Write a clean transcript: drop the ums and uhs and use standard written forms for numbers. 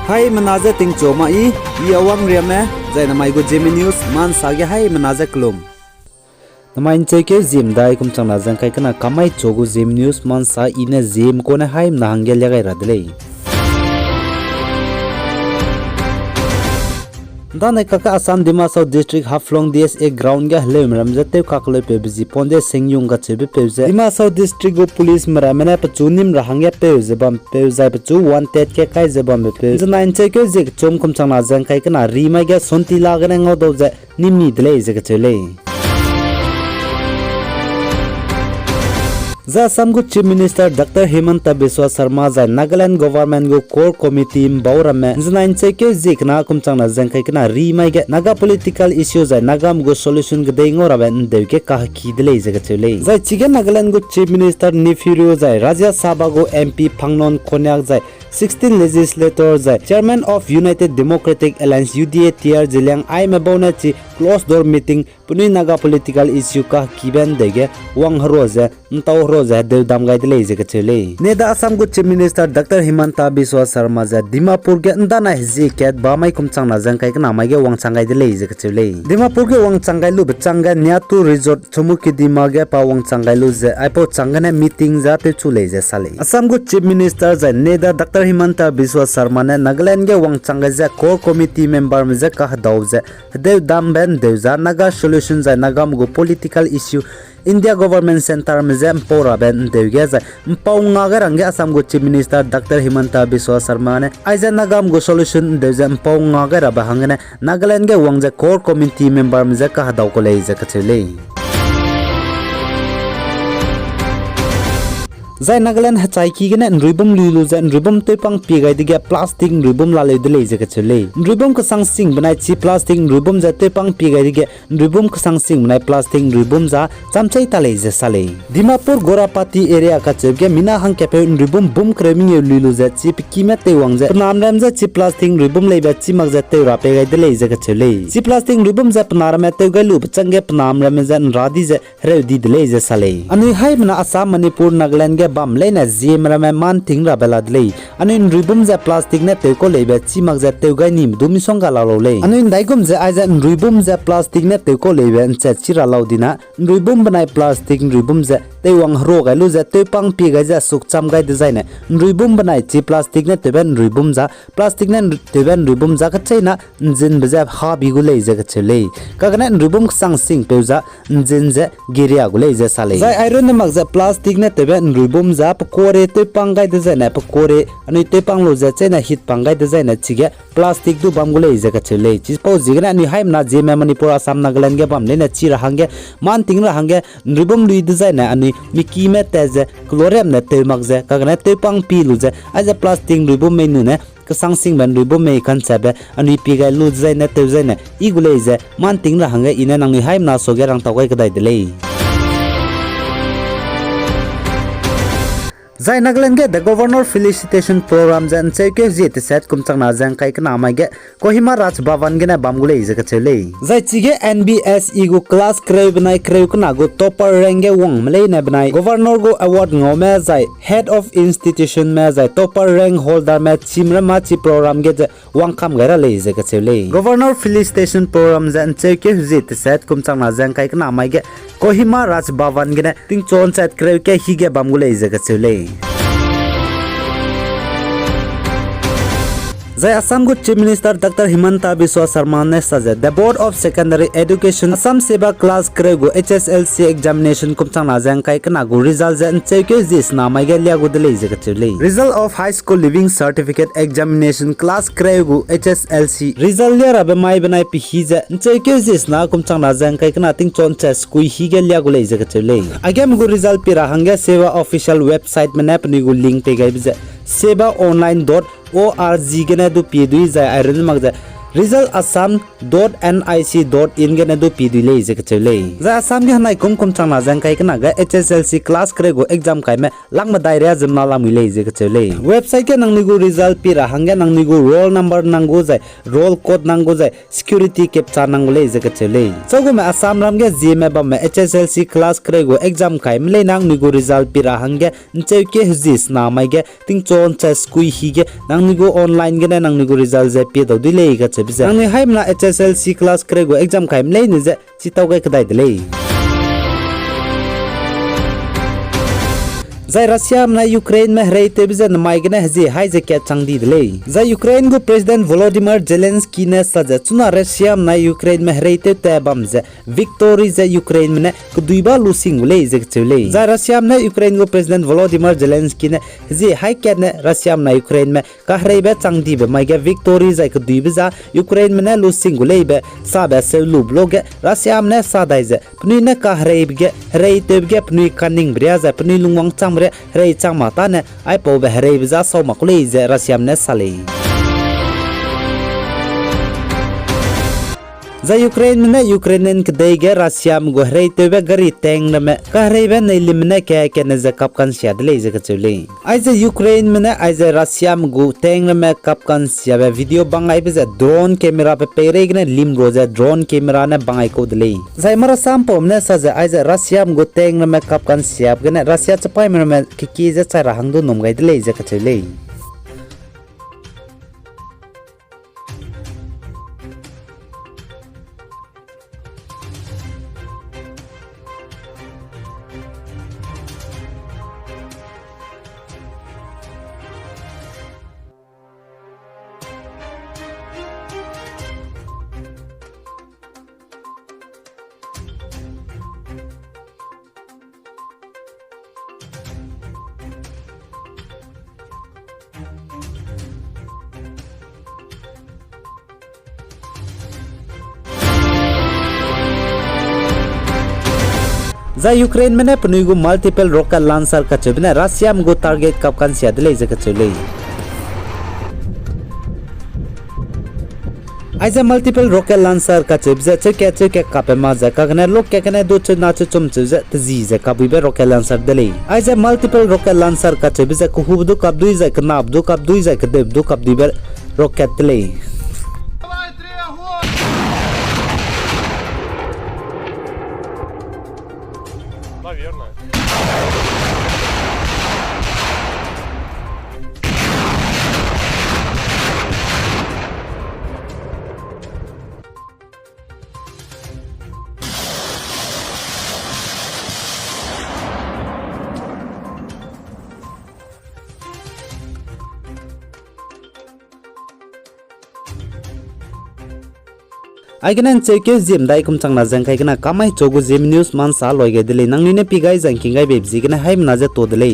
Hai menaza ting choma I awang riame zai namai go Zeme news man sage hai menaza klum. Namain cheke Zeme dai kum chang na jang kai kana kamai chogu Zeme news man sa ine Zeme ko na hai na hangel lagai radle. Dane kaka Assam Dimasa district Haflong DSA ground ga hlem ramjate kakle pe biji ponde sengyung ga chebe peuze Dimasa district go police maramena pachunim rahangya peuze bam peuze pachu wanted ke kai zebam pe nain cheke zik chom kum changna jang kai kana rima ga sonti lagane ngodoze nimni dle zek chele The Assam Chief Minister Dr. Himanta Biswa Sharma zai Nagaland government go core committee baurame zinain cheke zikna kumchangna jangkai kana rimai ge Naga political issues zai Nagam go solution ge deingo raben deuke ka khidle jaga chele zai chige Nagaland go Chief Minister Nifiru zai Rajya Sabha go MP Phangnon Konyak zai 16 legislators zai Chairman of United Democratic Alliance UDA TR Jilang I mabona chi closed door meeting puni Naga political issue ka kiben dege wang hroze ntau hroze dev damgai dele jaga chele neda Assam go Chief Minister Dr. Himanta Biswa Sharma zai Dimapur ge ndana hiji ket bamai kumchangna jangkai kana mai ge wang changai dele jaga chele Dimapur ge wang changai lu bchanga nyatu resort chumuki dima ge pa wang changai lu je aipo changane meeting ja te chule je sale Assam go Chief Minister zai neda Dr. Himanta Biswa Sharma ne Nagaland ge wang changai ja core committee member me je ka daw je dev dam ben dev ja Naga solution zai Nagam go political issue India government center में jam पोरा Ben देवगे जा पाउंगा गरंगे असम गो Chief Minister Dr. Himanta Biswa Sharma ने आइजा नगाम गो solution देवजम पाउंगा गर बहंगने नागालैंड के वंग जा core committee member में जा कहा दाव को ले जा कचले Zai Nagaland hachai ki gene nribum lilu za nribum tepang pigai dige plastic nribum la le dele je kachele nribum ka sang sing banai chi plastic nribum za tepang pigai dige nribum ka sang sing banai plastic nribum za chamchai tale je sale Dimapur Gorapati area ka chebge mina hang kepe nribum bum kreming lilu za chi kime te wang za namram za chi plastic nribum le ba chi mag za te ra pegai dele je kachele chi plastic nribum za pnar me te galu change pnam ram za radi za re di dele je sale ani hai mana Assam Manipur Nagaland ge bam lena Zeme rame man tingra beladle anin ribum za plastic ne te ko lebe chimak za te ga nim dumi songa la lo le anin daigum za aiza ribum za plastic ne te ko lebe en cha chira laudina ribum banai plastic ribum za te wang ro ga lu za te pang pi ga za suk cham ga design ribum banai chi plastic ne te ben ribum za plastic ne te ben ribum za ka chaina jin ba ha bi gu le za ka chele ka ga ne ribum sang sing pe za jin za giria gu le za sale za iron ne mag za plastic ne te ben ribum za pakore te pangai de zana pakore ani te panglo za chena hit pangai de zana chige plastic du bamgule iza ka chele chi pau jigna ani haim na Zeme Manipur Assam Nagaland ge bam lena chi rahange man tingra hange ribum lui de zana ani miki me teze klorem ne te magze kagna te pang pi lu za aja plastic ribum menu ne kasang sing ban ribum me kan sabe ani pi ga lu zana te zana igule iza man tingra hange ina nang ni haim na so ge rang takai kadai de le Zai Nagaland ge the governor felicitation program jan cheke jete set kumchang na jang kai kana mai ge Kohima Raj Bhavan ge na bamgule ije ka chele zai chige NBS ego class kreu banai kreu kana go topper rank ge wong mlei na banai governor go award ngome zai head of institution me zai topper rank holder me chimra ma chi program ge wang kham gara le ije ka chele governor felicitation program jan cheke jete set kumchang na jang kai kana mai ge Kohima Raj Bhavan ge na ting chon set kreu ke hi ge bamgule ije ka chele Zai Assam go Chief Minister Dr. Himanta Biswa Sharma ne saje the Board of Secondary Education Assam Seva class krego HSLC examination kumchang na jang kai kana go result jan cheke jis na mai ge lia go dele je kachele result of high school living certificate examination class krego HSLC result lia rabe mai banai pi hi je cheke jis na kumchang na jang kai kana ting chon cha skui hi ge lia go le je kachele agam go result pi rahanga seva official website me nap ni go link te gai je sevaonline.org gena du pi dui zai iron mag result assam.nic.in gena do pidi le je kachele za assam ge hanai kum changna jang kai kana ga HSLC class kre go exam kai me langma daira jumna lam le je kachele website ke nangni go result pira hangge nangni go roll number nango jai roll code nango jai security captcha nango le je kachele chogo me assam ram ge Zeme ba me HSLC class kre go exam kai me le nang ni go result pira hangge nche ke hzis na mai ge ting chon cha skui hi ge nangni go online ge nangni go result je pi do dile ga chebisa nangni haimna HSLC class kre go exam kai me le ni je chitaw ga kadai dile Zai Russia na Ukraine में हरे तेबिज़ नमाइगने हज़ी high ज़िक्या चंगी दिले Zai Ukraine को president Volodymyr Zelensky ने सजा चुना Russia ना Ukraine में हरे तेबम ज़े विक्टोरी ज़े Ukraine में कुदुइबा लूसिंग ले ज़िक्चुले Zai Russia ना Ukraine को प्रेसिडेंट वोलोडिमिर ज़ेलेंस्की ने हज़ी हाई क्या ने रशिया ना Ukraine में कहरे बे चंगी बे माइगे विक्टोरी ज़े कुदुइबा Ukraine में लूसिंग ले बे साबे से लूबलोगे रशिया में सादाई ज़े पनी ने कहरे बे हरे तेबगे पनी कनिंग ब्रिया ज़े पनी लुंगवांग चंग Rei chang mata ne ai po be rei biza so makuli je Russiam ne sali Za Ukraine ne Ukrainian kdai ge Russiam go rei to be gari teng me ka rei be ne limne ke ne za kapkan sia dele je kachuli ai je Ukraine ne ai je Russiam go teng me kapkan sia be video bangai be drone camera pe pere ne lim ro je drone camera ne bangai ko dele zai mara sam pom ne sa je ai je Russiam go teng me kapkan sia be ne Russia chapai me ki je cha rahang do nom gai dele je kachuli Za Ukraine में पनुइगु multiple rocket launcher का चुबने Russia में गो target कपकन सियादले जक चुले ऐसे multiple rocket launcher का चुबजे चके कापे माजा कगने लोग केकने दो च नाच चुम चुजे तजीजे कबुबे रॉकेट लॉन्चर दले ऐसे मल्टीपल रॉकेट लॉन्चर का चुबजे कुहुबदु कबदुइ जे कनाबदु कबदुइ जे कदेबदु कबदुबे रॉकेट दले Наверное. Aigenan cheke Zeme dai kum changna jang kai kana kamai chogo Zeme news man sa loi ge dile nangni ne pigai jang kingai bebji gena haim na je to dile